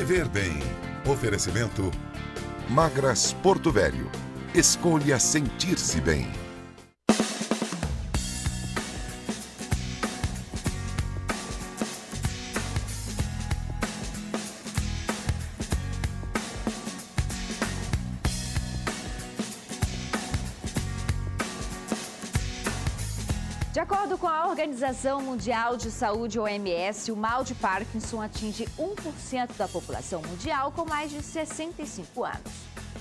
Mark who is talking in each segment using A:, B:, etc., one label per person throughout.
A: Viver bem. Oferecimento Magras Porto Velho. Escolha sentir-se bem.
B: De acordo com a Organização Mundial de Saúde, OMS, o mal de Parkinson atinge 1% da população mundial com mais de 65 anos.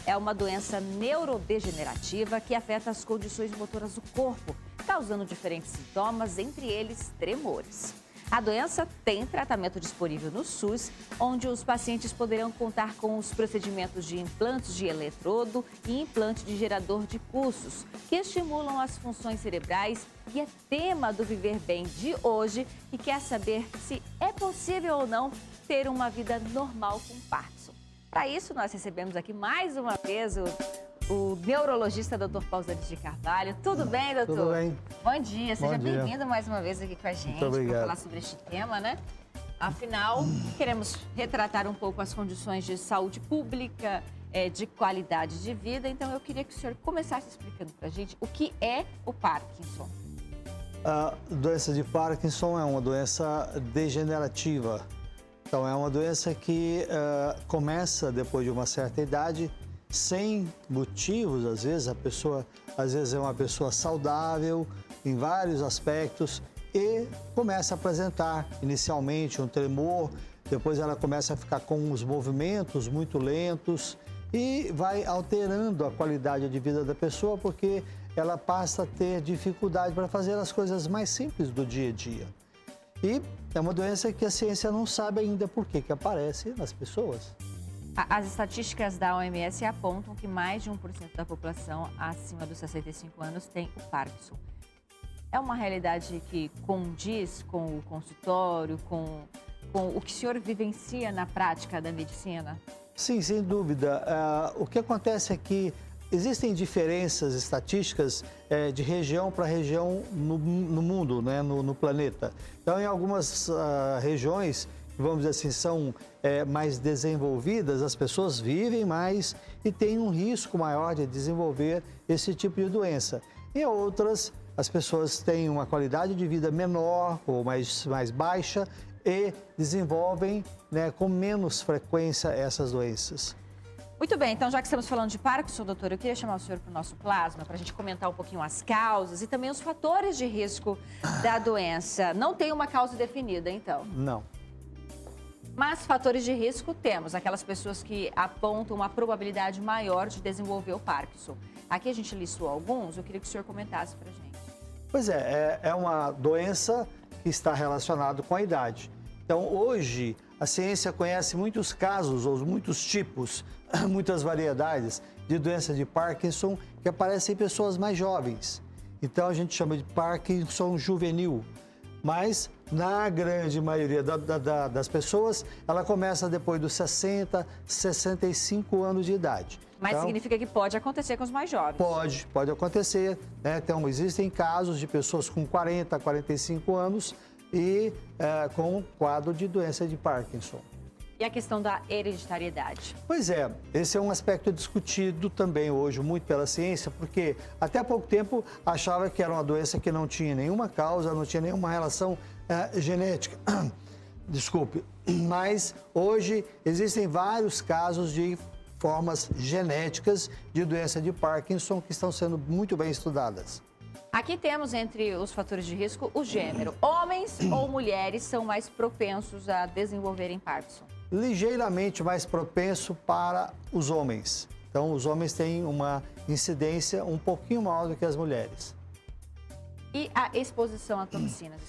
B: É uma doença neurodegenerativa que afeta as condições motoras do corpo, causando diferentes sintomas, entre eles tremores. A doença tem tratamento disponível no SUS, onde os pacientes poderão contar com os procedimentos de implantes de eletrodo e implante de gerador de pulsos, que estimulam as funções cerebrais e é tema do Viver Bem de hoje, que quer saber se é possível ou não ter uma vida normal com Parkinson. Para isso, nós recebemos aqui mais uma vez o neurologista Dr. Pausanias de Carvalho. Tudo bem, doutor?
C: Tudo bem.
B: Bom dia, seja bem-vindo mais uma vez aqui com a gente para falar sobre este tema, né? Afinal, queremos retratar um pouco as condições de saúde pública, de qualidade de vida. Então, eu queria que o senhor começasse explicando para a gente o que é o Parkinson.
C: A doença de Parkinson é uma doença degenerativa. Então, é uma doença que começa depois de uma certa idade, sem motivos. Às vezes é uma pessoa saudável em vários aspectos e começa a apresentar inicialmente um tremor, depois ela começa a ficar com os movimentos muito lentos e vai alterando a qualidade de vida da pessoa porque ela passa a ter dificuldade para fazer as coisas mais simples do dia a dia. E é uma doença que a ciência não sabe ainda por que aparece nas pessoas.
B: As estatísticas da OMS apontam que mais de 1% da população acima dos 65 anos tem o Parkinson. É uma realidade que condiz com o consultório, com o que o senhor vivencia na prática da medicina?
C: Sim, sem dúvida. O que acontece é que existem diferenças estatísticas de região para região no mundo, né, no planeta. Então, em algumas regiões, vamos dizer assim, são mais desenvolvidas, as pessoas vivem mais e têm um risco maior de desenvolver esse tipo de doença. Em outras, as pessoas têm uma qualidade de vida menor ou mais baixa e desenvolvem, né, com menos frequência essas doenças.
B: Muito bem, então já que estamos falando de Parkinson, doutor, eu queria chamar o senhor para o nosso plasma para a gente comentar um pouquinho as causas e também os fatores de risco da doença. Não tem uma causa definida, então?
C: Não.
B: Mas fatores de risco temos, aquelas pessoas que apontam uma probabilidade maior de desenvolver o Parkinson. Aqui a gente listou alguns, eu queria que o senhor comentasse para a gente.
C: Pois é uma doença que está relacionada com a idade. Então, hoje, a ciência conhece muitos casos, ou muitos tipos, muitas variedades de doença de Parkinson que aparecem em pessoas mais jovens. Então, a gente chama de Parkinson juvenil. Mas, na grande maioria das pessoas, ela começa depois dos 60, 65 anos de idade.
B: Mas então, significa que pode acontecer com os mais jovens?
C: Pode acontecer, né? Então, existem casos de pessoas com 40, 45 anos e com quadro de doença de Parkinson.
B: E a questão da hereditariedade?
C: Pois é, esse é um aspecto discutido também hoje muito pela ciência, porque até há pouco tempo achava que era uma doença que não tinha nenhuma causa, não tinha nenhuma relação genética. Desculpe, mas hoje existem vários casos de formas genéticas de doença de Parkinson que estão sendo muito bem estudadas.
B: Aqui temos entre os fatores de risco o gênero. Homens ou mulheres são mais propensos a desenvolverem Parkinson?
C: Ligeiramente mais propenso para os homens. Então, os homens têm uma incidência um pouquinho maior do que as mulheres.
B: E a exposição a toxinas?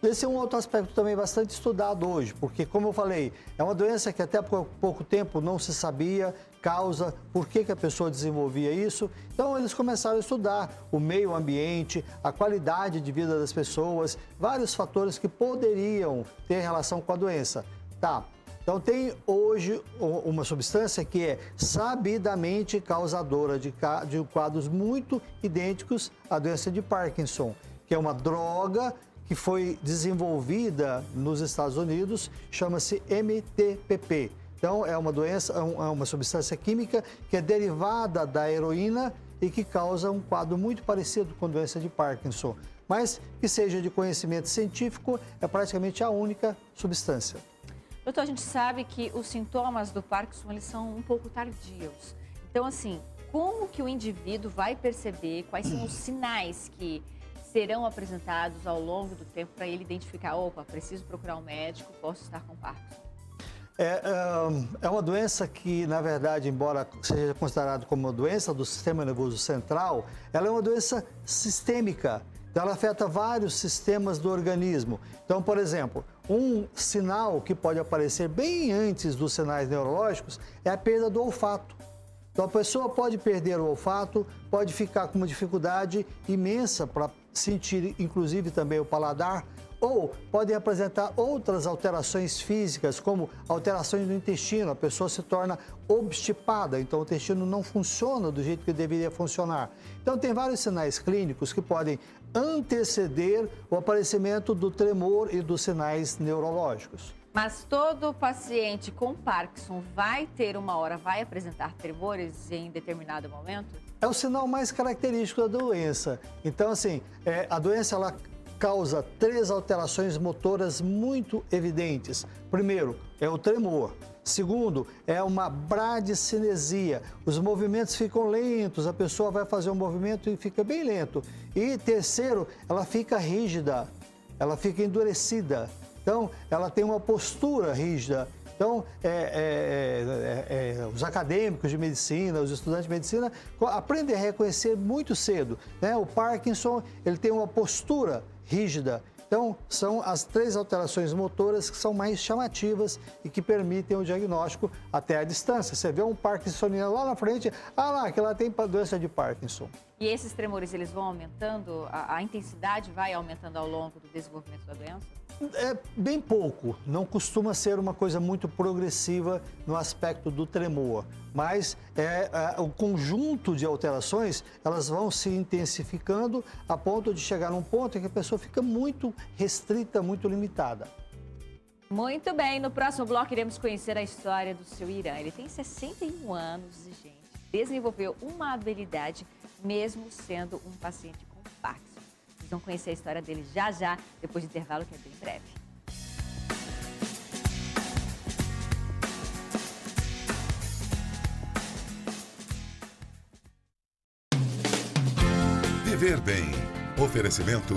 C: Esse é um outro aspecto também bastante estudado hoje, porque, como eu falei, é uma doença que até por pouco tempo não se sabia causa, por que a pessoa desenvolvia isso. Então, eles começaram a estudar o meio ambiente, a qualidade de vida das pessoas, vários fatores que poderiam ter relação com a doença. Tá. Então, tem hoje uma substância que é sabidamente causadora de quadros muito idênticos à doença de Parkinson, que é uma droga que foi desenvolvida nos Estados Unidos, chama-se MTPP, Então, é uma doença, é uma substância química que é derivada da heroína e que causa um quadro muito parecido com a doença de Parkinson. Mas que seja de conhecimento científico, é praticamente a única substância.
B: Doutor, a gente sabe que os sintomas do Parkinson, eles são um pouco tardios. Então, assim, como que o indivíduo vai perceber quais são os sinais que serão apresentados ao longo do tempo para ele identificar, opa, preciso procurar um médico, posso estar com Parkinson?
C: É uma doença que, na verdade, embora seja considerada como uma doença do sistema nervoso central, ela é uma doença sistêmica. Então, ela afeta vários sistemas do organismo. Então, por exemplo, um sinal que pode aparecer bem antes dos sinais neurológicos é a perda do olfato. Então, a pessoa pode perder o olfato, pode ficar com uma dificuldade imensa para sentir, inclusive, também o paladar, ou podem apresentar outras alterações físicas, como alterações no intestino. A pessoa se torna obstipada, então o intestino não funciona do jeito que deveria funcionar. Então, tem vários sinais clínicos que podem anteceder o aparecimento do tremor e dos sinais neurológicos.
B: Mas todo paciente com Parkinson vai apresentar tremores em determinado momento?
C: É o sinal mais característico da doença. Então, assim, a doença, ela causa 3 alterações motoras muito evidentes. Primeiro, é o tremor. Segundo, é uma bradicinesia. Os movimentos ficam lentos, a pessoa vai fazer um movimento e fica bem lento. E terceiro, ela fica rígida, ela fica endurecida. Então, ela tem uma postura rígida. Então, os acadêmicos de medicina, os estudantes de medicina, aprendem a reconhecer muito cedo, né? O Parkinson, ele tem uma postura rígida. Então, são as 3 alterações motoras que são mais chamativas e que permitem o diagnóstico até a distância. Você vê um parkinsoniano lá na frente, que ela tem doença de Parkinson.
B: E esses tremores, eles vão aumentando, a intensidade vai aumentando ao longo do desenvolvimento da doença?
C: É bem pouco, não costuma ser uma coisa muito progressiva no aspecto do tremor, mas o conjunto de alterações, elas vão se intensificando a ponto de chegar num ponto em que a pessoa fica muito restrita, muito limitada.
B: Muito bem, no próximo bloco iremos conhecer a história do seu Irã. Ele tem 61 anos e, gente, desenvolveu uma habilidade mesmo sendo um paciente com Parkinson. Vocês vão conhecer a história dele já, depois do intervalo, que é bem breve.
A: Viver bem. Oferecimento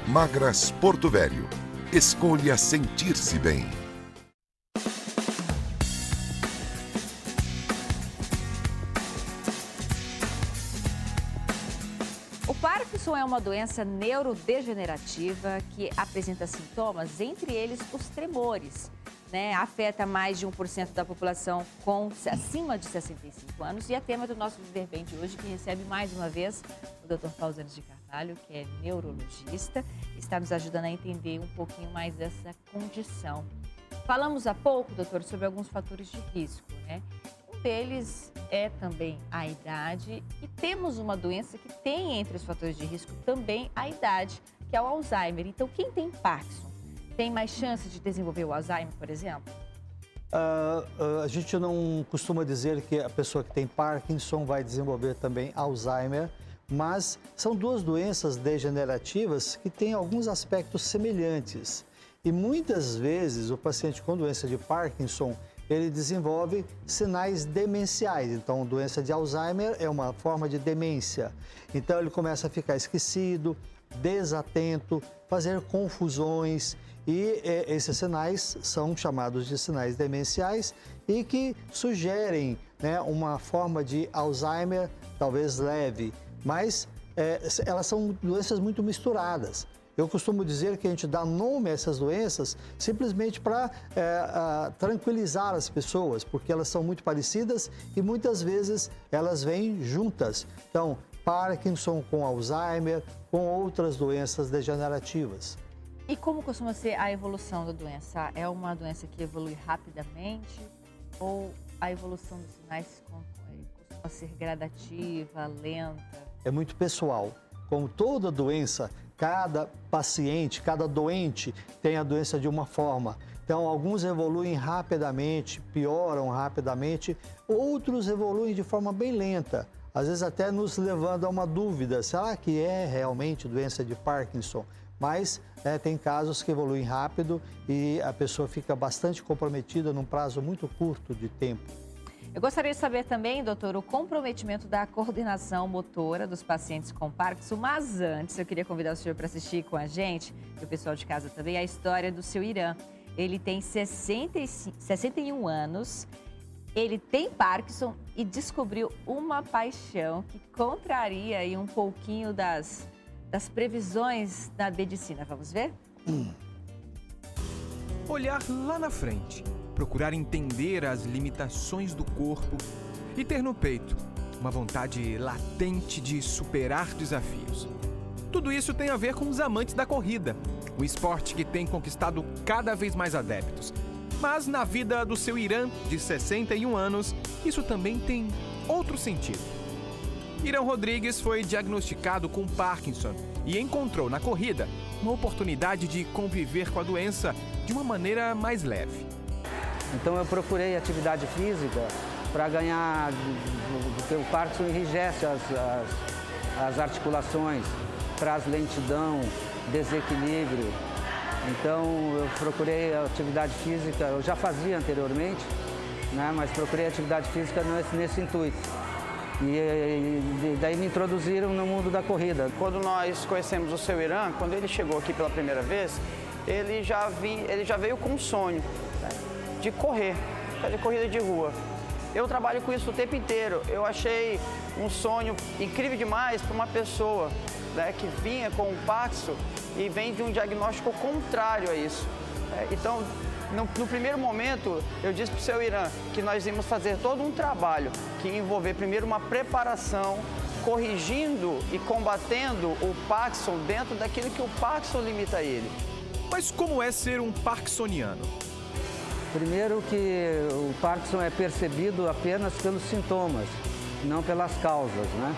A: Magras Porto Velho. Escolha sentir-se bem.
B: O Parkinson é uma doença neurodegenerativa que apresenta sintomas, entre eles os tremores, né? Afeta mais de 1% da população acima de 65 anos e é tema do nosso Viver Bem de hoje, que recebe mais uma vez o Dr. Pausanias de Carvalho, que é neurologista, está nos ajudando a entender um pouquinho mais dessa condição. Falamos há pouco, doutor, sobre alguns fatores de risco, né? Um deles é também a idade e temos uma doença que tem entre os fatores de risco também a idade, que é o Alzheimer. Então, quem tem Parkinson tem mais chance de desenvolver o Alzheimer, por exemplo?
C: A gente não costuma dizer que a pessoa que tem Parkinson vai desenvolver também Alzheimer, mas são 2 doenças degenerativas que têm alguns aspectos semelhantes. E muitas vezes o paciente com doença de Parkinson, ele desenvolve sinais demenciais. Então, doença de Alzheimer é uma forma de demência. Então, ele começa a ficar esquecido, desatento, fazer confusões. E esses sinais são chamados de sinais demenciais e que sugerem, né, uma forma de Alzheimer talvez leve. Mas elas são doenças muito misturadas. Eu costumo dizer que a gente dá nome a essas doenças simplesmente para tranquilizar as pessoas, porque elas são muito parecidas e muitas vezes elas vêm juntas. Então, Parkinson com Alzheimer, com outras doenças degenerativas.
B: E como costuma ser a evolução da doença? É uma doença que evolui rapidamente ou a evolução dos sinais costuma ser gradativa, lenta?
C: É muito pessoal. Como toda doença, cada paciente, cada doente tem a doença de uma forma. Então, alguns evoluem rapidamente, pioram rapidamente, outros evoluem de forma bem lenta, às vezes até nos levando a uma dúvida, será que é realmente doença de Parkinson? Mas tem casos que evoluem rápido e a pessoa fica bastante comprometida num prazo muito curto de tempo.
B: Eu gostaria de saber também, doutor, o comprometimento da coordenação motora dos pacientes com Parkinson, mas antes eu queria convidar o senhor para assistir com a gente, e o pessoal de casa também, a história do seu Irã. Ele tem 61 anos, ele tem Parkinson e descobriu uma paixão que contraria aí um pouquinho das previsões da medicina. Vamos ver?
D: Olhar lá na frente, procurar entender as limitações do corpo e ter no peito uma vontade latente de superar desafios. Tudo isso tem a ver com os amantes da corrida, o esporte que tem conquistado cada vez mais adeptos. Mas na vida do seu Irã, de 61 anos, isso também tem outro sentido. Irã Rodrigues foi diagnosticado com Parkinson e encontrou na corrida uma oportunidade de conviver com a doença de uma maneira mais leve.
E: Então eu procurei atividade física para ganhar, porque o Parkinson enrijece as articulações, traz lentidão, desequilíbrio. Então eu procurei atividade física, eu já fazia anteriormente, né, mas procurei atividade física nesse intuito. E daí me introduziram no mundo da corrida.
F: Quando nós conhecemos o seu Irã, quando ele chegou aqui pela primeira vez, ele já veio com um sonho, né, de correr, fazer corrida de rua. Eu trabalho com isso o tempo inteiro. Eu achei um sonho incrível demais para uma pessoa, né, que vinha com o Parkinson e vem de um diagnóstico contrário a isso. Então, no primeiro momento, eu disse para o seu Irã que nós íamos fazer todo um trabalho que ia envolver primeiro uma preparação, corrigindo e combatendo o Parkinson dentro daquilo que o Parkinson limita ele.
D: Mas como é ser um parkinsoniano?
E: Primeiro que o Parkinson é percebido apenas pelos sintomas, não pelas causas, né?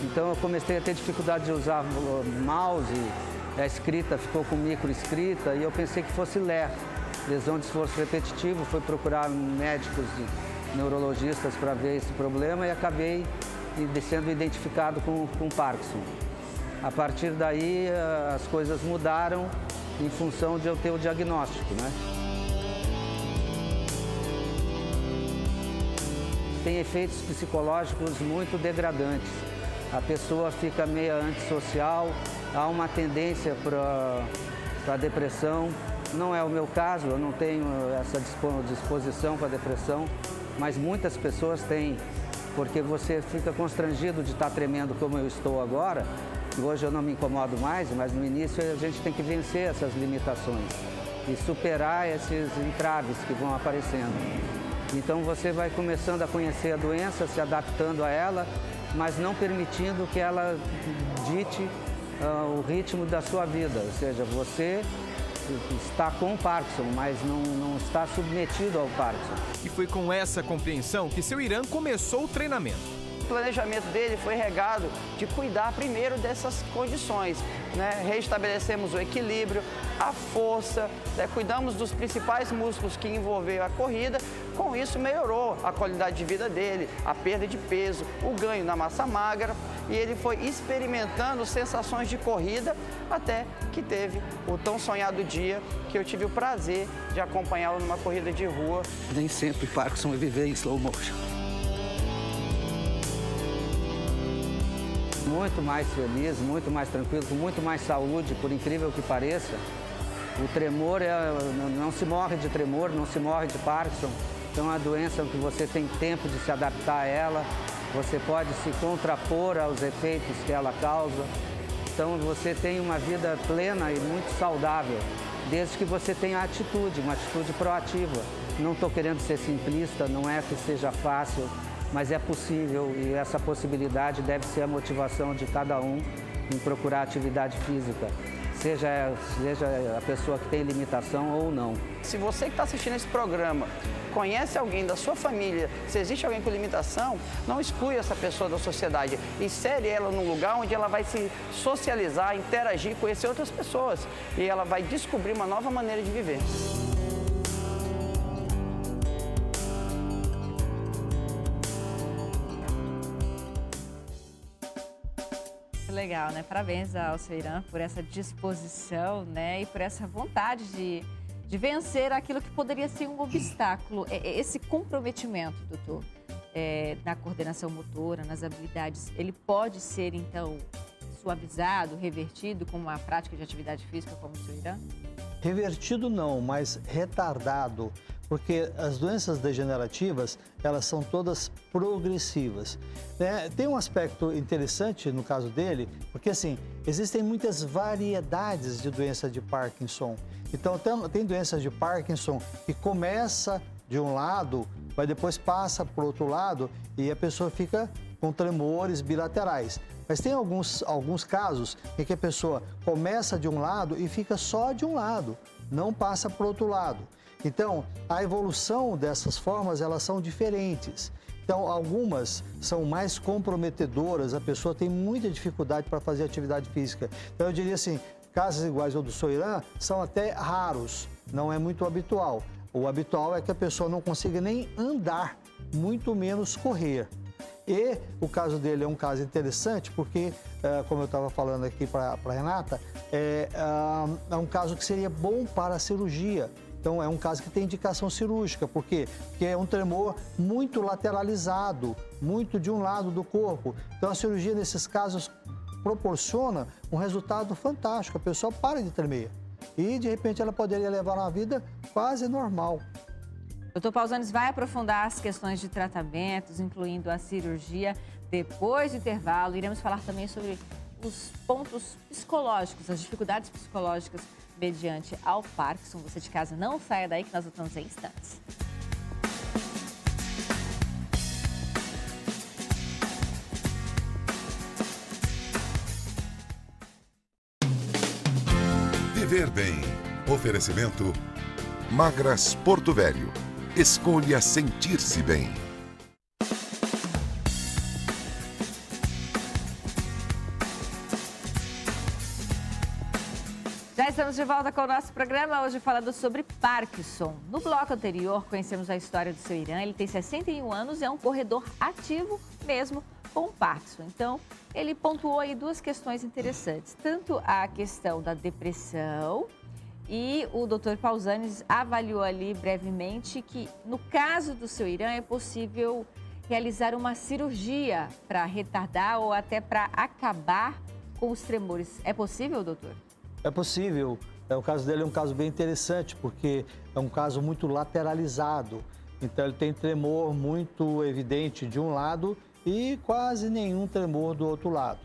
E: Então eu comecei a ter dificuldade de usar mouse, a escrita ficou com microescrita e eu pensei que fosse LER, lesão de esforço repetitivo, fui procurar médicos e neurologistas para ver esse problema e acabei sendo identificado com Parkinson. A partir daí as coisas mudaram em função de eu ter o diagnóstico, né? Tem efeitos psicológicos muito degradantes. A pessoa fica meio antissocial, há uma tendência para a depressão. Não é o meu caso, eu não tenho essa disposição para depressão, mas muitas pessoas têm, porque você fica constrangido de estar tremendo como eu estou agora. Hoje eu não me incomodo mais, mas no início a gente tem que vencer essas limitações e superar esses entraves que vão aparecendo. Então você vai começando a conhecer a doença, se adaptando a ela, mas não permitindo que ela dite o ritmo da sua vida. Ou seja, você está com o Parkinson, mas não está submetido ao Parkinson.
D: E foi com essa compreensão que seu Irã começou o treinamento.
F: O planejamento dele foi regado de cuidar primeiro dessas condições, né? Restabelecemos o equilíbrio, a força, né? Cuidamos dos principais músculos que envolveram a corrida. Com isso melhorou a qualidade de vida dele, a perda de peso, o ganho na massa magra e ele foi experimentando sensações de corrida até que teve o tão sonhado dia que eu tive o prazer de acompanhá-lo numa corrida de rua.
E: Nem sempre Parkinson é viver em slow motion. Muito mais feliz, muito mais tranquilo, com muito mais saúde, por incrível que pareça. O tremor, não se morre de tremor, não se morre de Parkinson. Então é uma doença que você tem tempo de se adaptar a ela, você pode se contrapor aos efeitos que ela causa. Então você tem uma vida plena e muito saudável, desde que você tenha atitude, uma atitude proativa. Não estou querendo ser simplista, não é que seja fácil, mas é possível e essa possibilidade deve ser a motivação de cada um em procurar atividade física, seja a pessoa que tem limitação ou não.
F: Se você que está assistindo esse programa conhece alguém da sua família, se existe alguém com limitação, não exclui essa pessoa da sociedade. Insere ela num lugar onde ela vai se socializar, interagir, conhecer outras pessoas e ela vai descobrir uma nova maneira de viver.
B: legal, né? Parabéns ao seu Irã por essa disposição, né? E por essa vontade de vencer aquilo que poderia ser um obstáculo. Esse comprometimento, doutor, na coordenação motora, nas habilidades, ele pode ser, então, suavizado, revertido com uma prática de atividade física como o seu Irã?
C: Revertido não, mas retardado, porque as doenças degenerativas, elas são todas progressivas. Tem um aspecto interessante no caso dele, porque assim, existem muitas variedades de doença de Parkinson. Então, tem doenças de Parkinson que começa de um lado, mas depois passa para o outro lado e a pessoa fica com tremores bilaterais. Mas tem alguns casos em que a pessoa começa de um lado e fica só de um lado, não passa para o outro lado. Então, a evolução dessas formas, elas são diferentes. Então, algumas são mais comprometedoras, a pessoa tem muita dificuldade para fazer atividade física. Então, eu diria assim, casos iguais ao do seu Irã são até raros, não é muito habitual. O habitual é que a pessoa não consiga nem andar, muito menos correr. E o caso dele é um caso interessante porque, como eu estava falando aqui para a Renata, é um caso que seria bom para a cirurgia. Então, é um caso que tem indicação cirúrgica. Por quê? Porque é um tremor muito lateralizado, muito de um lado do corpo. Então, a cirurgia, nesses casos, proporciona um resultado fantástico. A pessoa para de tremer e, de repente, ela poderia levar uma vida quase normal.
B: Doutor Pausanes vai aprofundar as questões de tratamentos, incluindo a cirurgia. Depois do intervalo, iremos falar também sobre os pontos psicológicos, as dificuldades psicológicas mediante ao Parkinson. Você de casa, não saia daí que nós voltamos em instantes.
A: Viver bem. Oferecimento Magras Porto Velho. Escolha sentir-se bem.
B: Já estamos de volta com o nosso programa, hoje falando sobre Parkinson. No bloco anterior, conhecemos a história do seu Irã. Ele tem 61 anos e é um corredor ativo mesmo com Parkinson. Então, ele pontuou aí duas questões interessantes. Tanto a questão da depressão e o Dr. Pausanes avaliou ali brevemente que, no caso do seu Irã, é possível realizar uma cirurgia para retardar ou até para acabar com os tremores. É possível, doutor?
C: É possível. O caso dele é um caso bem interessante, porque é um caso muito lateralizado. Então, ele tem tremor muito evidente de um lado e quase nenhum tremor do outro lado.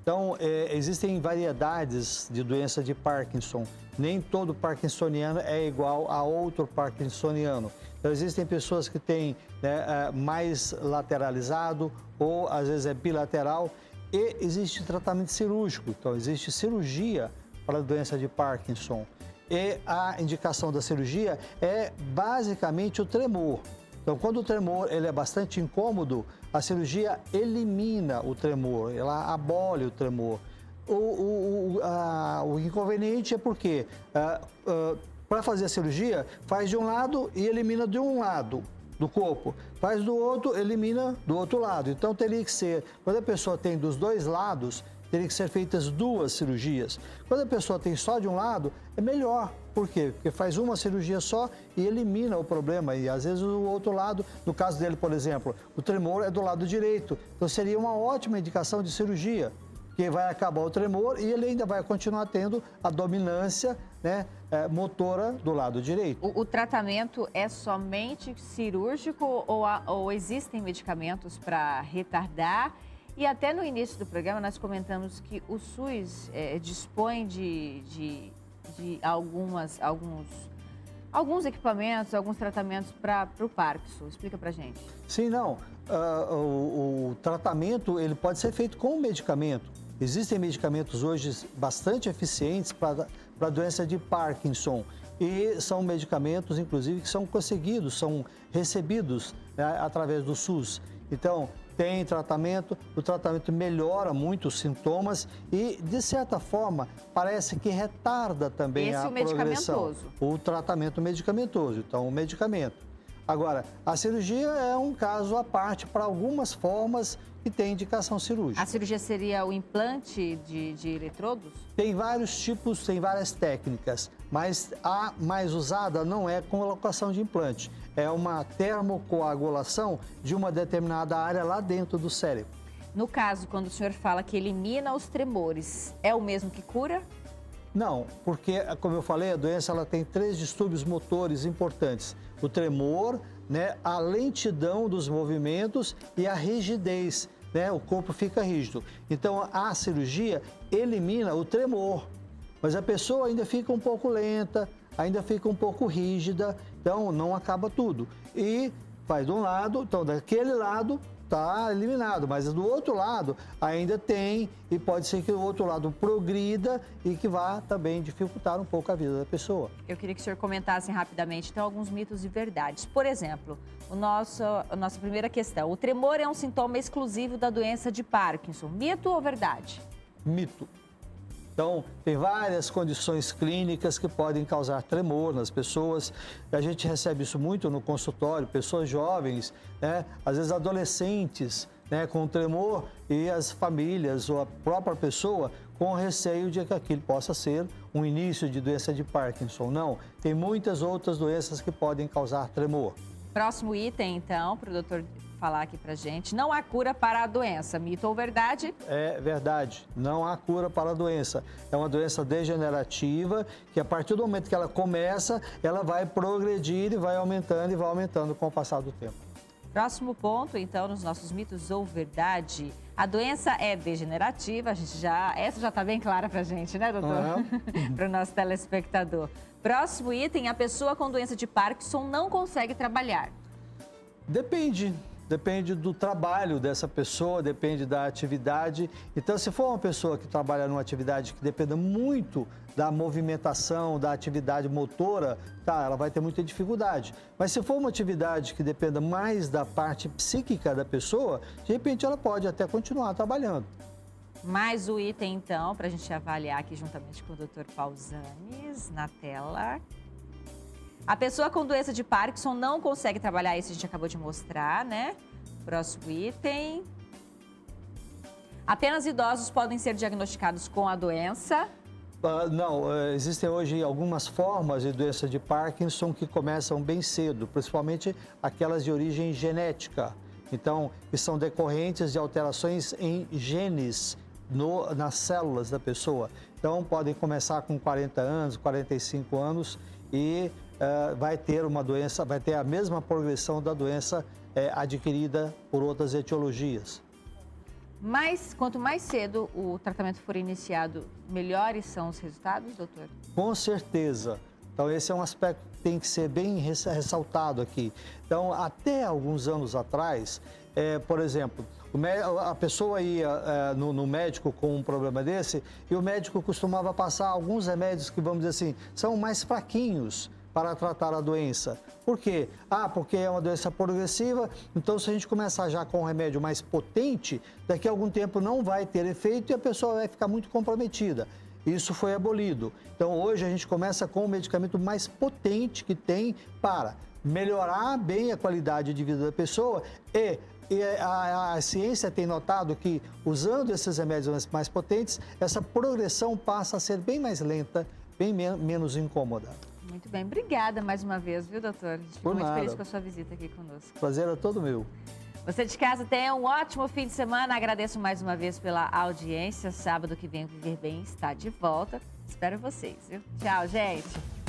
C: Então, existem variedades de doença de Parkinson. Nem todo parkinsoniano é igual a outro parkinsoniano. Então, existem pessoas que têm mais lateralizado ou, às vezes, é bilateral. E existe tratamento cirúrgico. Então, existe cirurgia para a doença de Parkinson. E a indicação da cirurgia é basicamente o tremor. Então, quando o tremor ele é bastante incômodo, a cirurgia elimina o tremor, ela abole o tremor. O inconveniente é porque, para fazer a cirurgia, faz de um lado e elimina de um lado do corpo. Faz do outro, elimina do outro lado. Então, teria que ser, quando a pessoa tem dos dois lados, teria que ser feitas duas cirurgias. Quando a pessoa tem só de um lado, é melhor. Por quê? Porque faz uma cirurgia só e elimina o problema. E às vezes o outro lado, no caso dele, por exemplo, o tremor é do lado direito. Então seria uma ótima indicação de cirurgia, que vai acabar o tremor e ele ainda vai continuar tendo a dominância, motora do lado direito.
B: O tratamento é somente cirúrgico ou existem medicamentos para retardar? E até no início do programa nós comentamos que o SUS dispõe de alguns equipamentos, alguns tratamentos para o Parkinson. Explica para a gente.
C: Sim, não. O tratamento ele pode ser feito com medicamento. Existem medicamentos hoje bastante eficientes para a doença de Parkinson. E são medicamentos, inclusive, que são conseguidos, são recebidos através do SUS. Então, tem tratamento, o tratamento melhora muito os sintomas e, de certa forma, parece que retarda também a progressão. O tratamento medicamentoso, então o medicamento. Agora, a cirurgia é um caso à parte para algumas formas que tem indicação cirúrgica.
B: A cirurgia seria o implante de eletrodos?
C: Tem vários tipos, tem várias técnicas, mas a mais usada não é colocação de implante. É uma termocoagulação de uma determinada área lá dentro do cérebro.
B: No caso, quando o senhor fala que elimina os tremores, é o mesmo que cura?
C: Não, porque, como eu falei, a doença ela tem 3 distúrbios motores importantes. O tremor, né, a lentidão dos movimentos e a rigidez, né, o corpo fica rígido. Então, a cirurgia elimina o tremor, mas a pessoa ainda fica um pouco lenta, ainda fica um pouco rígida, então não acaba tudo. E faz de um lado, então daquele lado está eliminado, mas do outro lado ainda tem e pode ser que o outro lado progrida e que vá também dificultar um pouco a vida da pessoa.
B: Eu queria que o senhor comentasse rapidamente, então, alguns mitos e verdades. Por exemplo, a nossa primeira questão, o tremor é um sintoma exclusivo da doença de Parkinson, mito ou verdade?
C: Mito. Então, tem várias condições clínicas que podem causar tremor nas pessoas. A gente recebe isso muito no consultório, pessoas jovens, né? Às vezes adolescentes, né? Com tremor e as famílias ou a própria pessoa com receio de que aquilo possa ser um início de doença de Parkinson. Não, tem muitas outras doenças que podem causar tremor.
B: Próximo item, então, para o doutor falar aqui pra gente. Não há cura para a doença, mito ou verdade?
C: É verdade, não há cura para a doença. É uma doença degenerativa que a partir do momento que ela começa, ela vai progredir e vai aumentando com o passar do tempo.
B: Próximo ponto, então, nos nossos mitos ou verdade. A doença é degenerativa, essa já está bem clara pra gente, né, doutor?
C: Uhum.
B: Para o nosso telespectador. Próximo item, a pessoa com doença de Parkinson não consegue trabalhar.
C: Depende do trabalho dessa pessoa, depende da atividade. Então, se for uma pessoa que trabalha numa atividade que dependa muito da movimentação, da atividade motora, tá, ela vai ter muita dificuldade. Mas se for uma atividade que dependa mais da parte psíquica da pessoa, de repente ela pode até continuar trabalhando.
B: Mais o item, então, para a gente avaliar aqui juntamente com o Dr. Pausanes na tela. A pessoa com doença de Parkinson não consegue trabalhar, isso a gente acabou de mostrar, né? Próximo item. Apenas idosos podem ser diagnosticados com a doença?
C: Não, existem hoje algumas formas de doença de Parkinson que começam bem cedo, principalmente aquelas de origem genética. Então, que são decorrentes de alterações em genes nas células da pessoa. Então, podem começar com 40 anos, 45 anos e vai ter uma doença, vai ter a mesma progressão da doença adquirida por outras etiologias.
B: Mas quanto mais cedo o tratamento for iniciado, melhores são os resultados, doutor?
C: Com certeza. Então, esse é um aspecto que tem que ser bem ressaltado aqui. Então, até alguns anos atrás, por exemplo, a pessoa ia no médico com um problema desse e o médico costumava passar alguns remédios que, vamos dizer assim, são mais fraquinhos para tratar a doença. Por quê? Porque é uma doença progressiva, então se a gente começar já com um remédio mais potente, daqui a algum tempo não vai ter efeito e a pessoa vai ficar muito comprometida. Isso foi abolido. Então hoje a gente começa com o medicamento mais potente que tem para melhorar bem a qualidade de vida da pessoa e a ciência tem notado que usando esses remédios mais potentes, essa progressão passa a ser bem mais lenta, bem menos incômoda.
B: Muito bem, obrigada mais uma vez, viu, doutor? Fico muito feliz com a sua visita aqui conosco.
C: Prazer é todo meu.
B: Você de casa tenha um ótimo fim de semana. Agradeço mais uma vez pela audiência. Sábado que vem o Viver Bem está de volta. Espero vocês, viu? Tchau, gente.